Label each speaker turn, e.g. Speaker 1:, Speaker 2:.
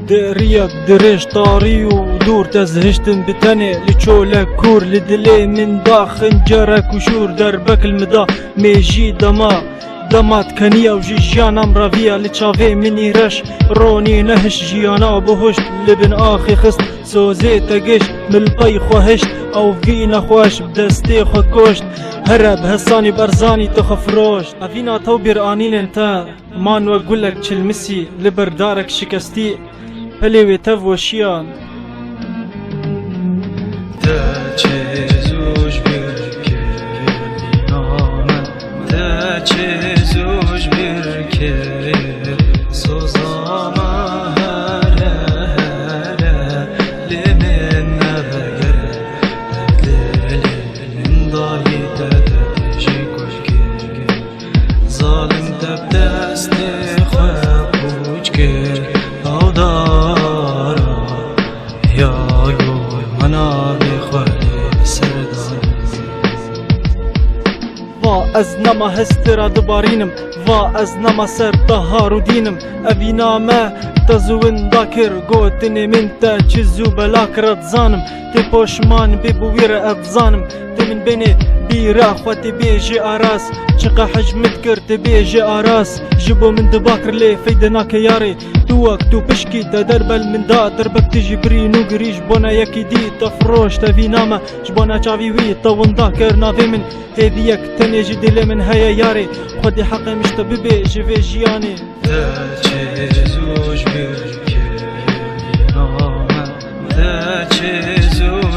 Speaker 1: دريك دريش طاري ودور تزهشتم بتني لچولك كور لدلي من داخن جرك وشور دربك المدا ميجي دمات كنيا وجيجانا مرافيا لچاوي مني رش روني نهش جيانا بهشت لبن آخي خست سوزي تقش ملبي خوهشت او فينا خوش بدستي خو كشت هرب هساني برزاني تخفروشت افينا تو بيرانين انت مان وقولك چلمسي لبردارك شكستي پلوی تف وشیان
Speaker 2: ده چیزوش برکه نامه ده چیزوش برکه سوزامه هره لمن نغیر دلین دایی تدجی کشگی ظالم تب دست خواه پوچ گر او دارا یا یوی منا بخوری سردانی
Speaker 1: وا از نما هسترا دبارینم وا از نما سر دهارو دینم اوینا ما تزوین داکر گوتنی من تا چیزو بلاکرت زانم تی پوشمان ببویر افزانم تی من بینی بیرا خواتی بیجی آراس چقا حجمت کرد بیجی آراس جبو من دباکر لی فیدنا که یاری توك تو بشكي تدربل من دا دربك تجي برينو قريش بونا يكي دي تفروش تفي ناما جبونا شافي وي طون دا كرنا في من هذيك تنجي دي من هيا ياري خدي حقي مش طبيبي جيفي جياني
Speaker 2: ده چیزوش برکه نامه ده چیزوش